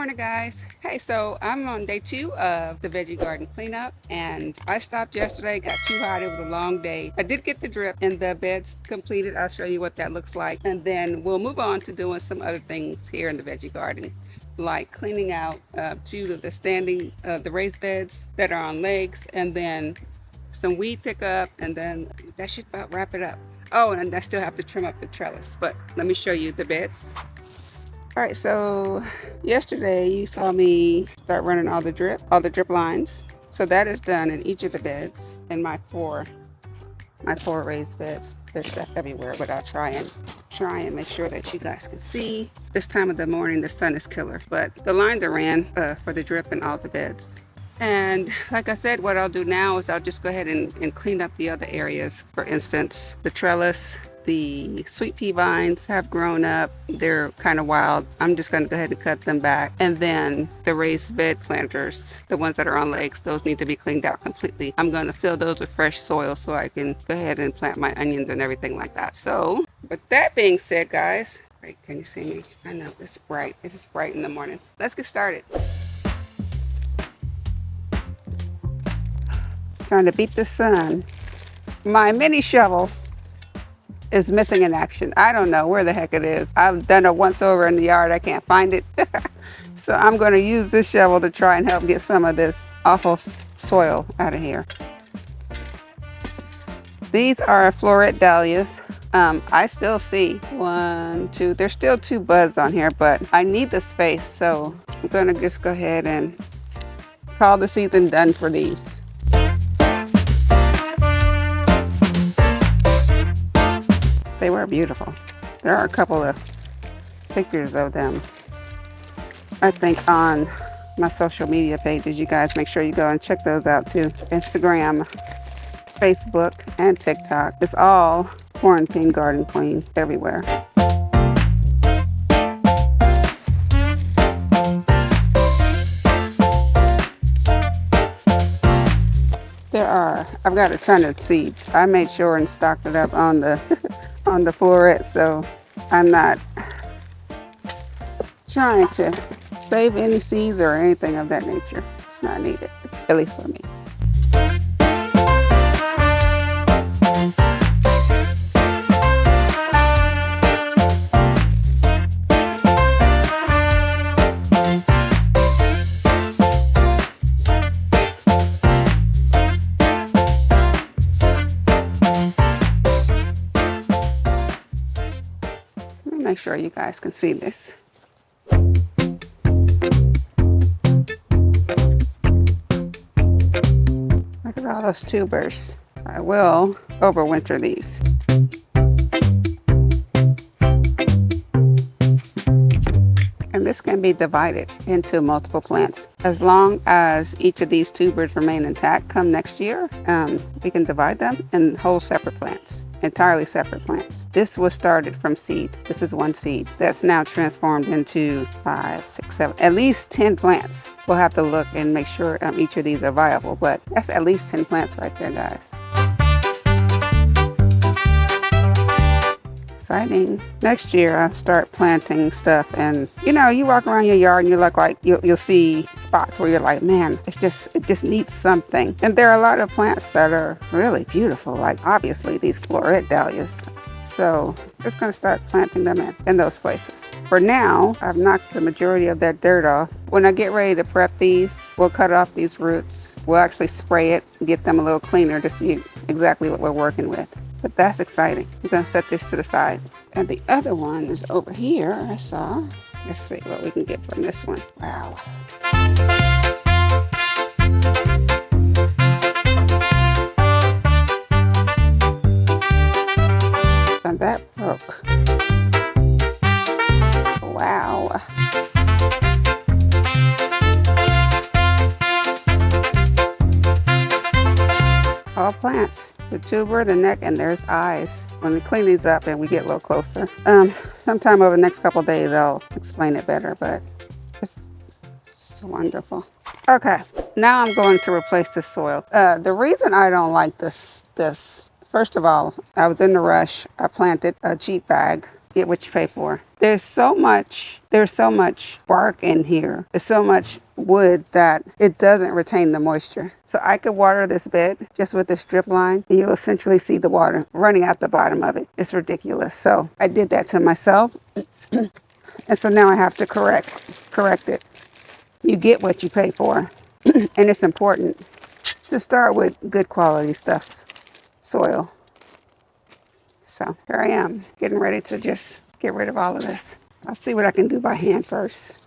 morning, guys. Hey, so I'm on day 2 of the veggie garden cleanup, and I stopped yesterday. Got too hot. It was a long day. I did get the drip and the beds completed. I'll show you what that looks like, and then we'll move on to doing some other things here in the veggie garden, like cleaning out two of the raised beds that are on legs, and then some weed pickup, and then that should about wrap it up. Oh, and I still have to trim up the trellis, but let me show you the beds. All right, so yesterday you saw me start running all the drip lines. So that is done in each of the beds in my four raised beds. There's stuff everywhere, but I'll try and make sure that you guys can see. This time of the morning, the sun is killer, but the lines are ran for the drip in all the beds. And like I said, what I'll do now is I'll just go ahead and clean up the other areas. For instance, the trellis, the sweet pea vines have grown up. They're kind of wild. I'm just going to go ahead and cut them back. And then the raised bed planters, the ones that are on legs, those need to be cleaned out completely. I'm going to fill those with fresh soil so I can go ahead and plant my onions and everything like that. So, with that being said, guys, right, can you see me? I know it's bright. It is bright in the morning. Let's get started. Trying to beat the sun. My mini shovel is missing in action. I don't know where the heck it is. I've done it once over in the yard. I can't find it. So I'm going to use this shovel to try and help get some of this awful soil out of here. These are floret dahlias. I still see 1, 2, there's still 2 buds on here, but I need the space. So I'm going to just go ahead and call the season done for these. They were beautiful. There are a couple of pictures of them, I think, on my social media pages. You guys make sure you go and check those out too. Instagram, Facebook, and TikTok. It's all Quarantine Garden Queen everywhere. I've got a ton of seeds. I made sure and stocked it up on the on the floret, so I'm not trying to save any seeds or anything of that nature. It's not needed, at least for me. Make sure you guys can see this. Look at all those tubers. I will overwinter these. And this can be divided into multiple plants. As long as each of these tubers remain intact come next year, we can divide them in whole separate plants. Entirely separate plants. This was started from seed. This is one seed that's now transformed into 5, 6, 7, at least 10 plants. We'll have to look and make sure each of these are viable, but that's at least 10 plants right there, guys. Exciting. Next year I'll start planting stuff, and you walk around your yard and you're like you'll see spots where you're like, man, it just needs something. And there are a lot of plants that are really beautiful, like obviously these floret dahlias. So I'm just going to start planting them in those places. For now, I've knocked the majority of that dirt off. When I get ready to prep these, we'll cut off these roots. We'll actually spray it, get them a little cleaner to see exactly what we're working with. But that's exciting. I'm going to set this to the side. And the other one is over here, I saw. Let's see what we can get from this one. Wow. And that broke. Wow. All plants, the tuber, the neck, and there's eyes. When we clean these up and we get a little closer, sometime over the next couple of days I'll explain it better, but it's wonderful. Okay, now I'm going to replace the soil. The reason I don't like this, first of all, I was in a rush. I planted a cheap bag, get what you pay for. there's so much bark in here. There's so much wood that it doesn't retain the moisture. So I could water this bed just with this drip line, and you'll essentially see the water running out the bottom of it. It's ridiculous. So I did that to myself. And so now I have to correct it. You get what you pay for. And it's important to start with good quality stuff, soil. So here I am, getting ready to just get rid of all of this. I'll see what I can do by hand first.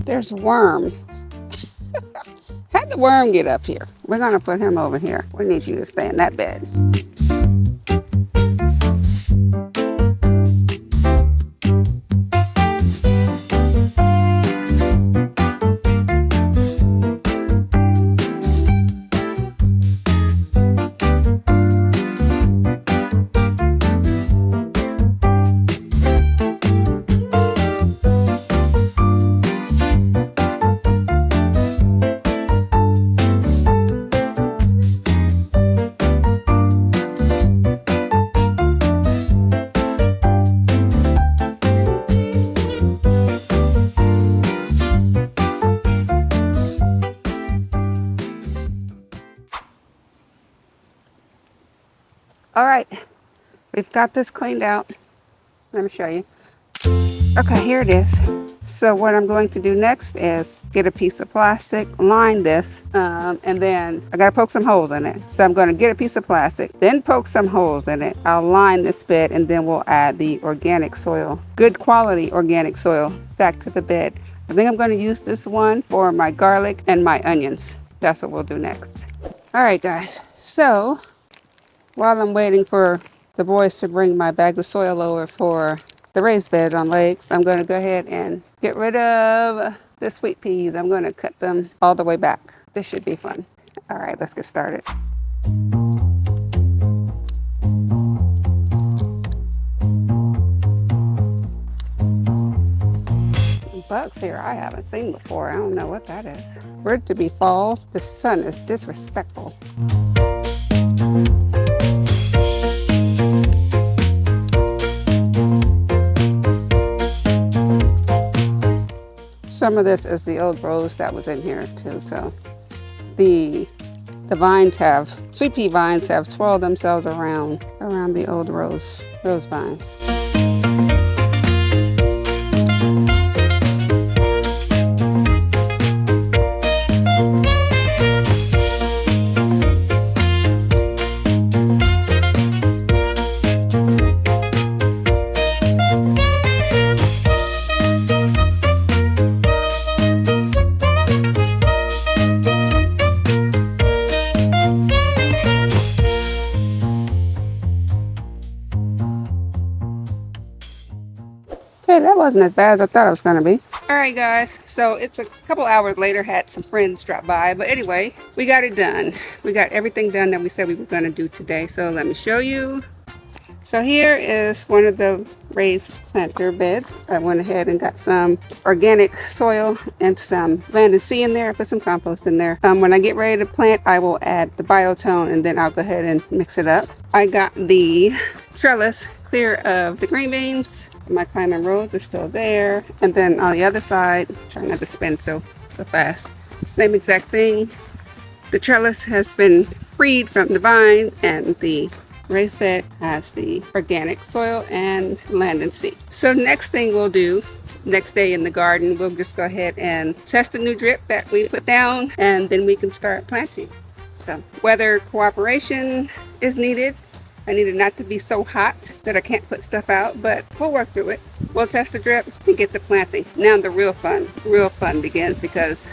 There's worms. How'd the worm get up here? We're gonna put him over here. We need you to stay in that bed. All right, we've got this cleaned out. Let me show you. Okay, here it is. So what I'm going to do next is get a piece of plastic, line this, and then I gotta poke some holes in it. So I'm gonna get a piece of plastic, then poke some holes in it. I'll line this bed, and then we'll add the organic soil, good quality organic soil, back to the bed. I think I'm gonna use this one for my garlic and my onions. That's what we'll do next. All right, guys, so while I'm waiting for the boys to bring my bags of soil over for the raised bed on legs, I'm going to go ahead and get rid of the sweet peas. I'm going to cut them all the way back. This should be fun. All right, let's get started. Bugs here I haven't seen before. I don't know what that is. For it to be fall, the sun is disrespectful. Some of this is the old rose that was in here too. So the vines have, sweet pea vines have swirled themselves around the old rose vines. Okay, that wasn't as bad as I thought it was going to be. All right, guys, so it's a couple hours later, had some friends drop by, but anyway, we got it done. We got everything done that we said we were going to do today, so let me show you. So here is one of the raised planter beds. I went ahead and got some organic soil and some land and sea in there. I put some compost in there. When I get ready to plant, I will add the biotone, and then I'll go ahead and mix it up. I got the trellis clear of the green beans. My climbing rose is still there. And then on the other side, try not to spin so fast. Same exact thing. The trellis has been freed from the vine, and the raised bed has the organic soil and land and sea. So next thing we'll do, next day in the garden, we'll just go ahead and test the new drip that we put down, and then we can start planting. So weather cooperation is needed. I need it not to be so hot that I can't put stuff out, but we'll work through it. We'll test the drip and get the planting. Now the real fun begins, because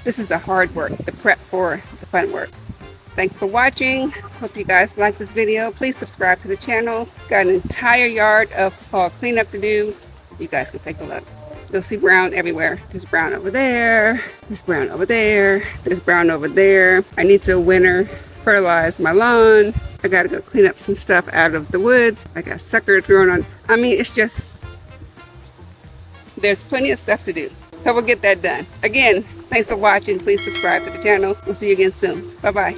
this is the hard work, the prep for the fun work. Thanks for watching. Hope you guys like this video. Please subscribe to the channel. Got an entire yard of fall cleanup to do. You guys can take a look. You'll see brown everywhere. There's brown over there. There's brown over there. There's brown over there. I need to winter fertilize my lawn. I gotta go clean up some stuff out of the woods. I got suckers growing on. I mean, it's just, there's plenty of stuff to do. So we'll get that done. Again, thanks for watching. Please subscribe to the channel. We'll see you again soon. Bye-bye.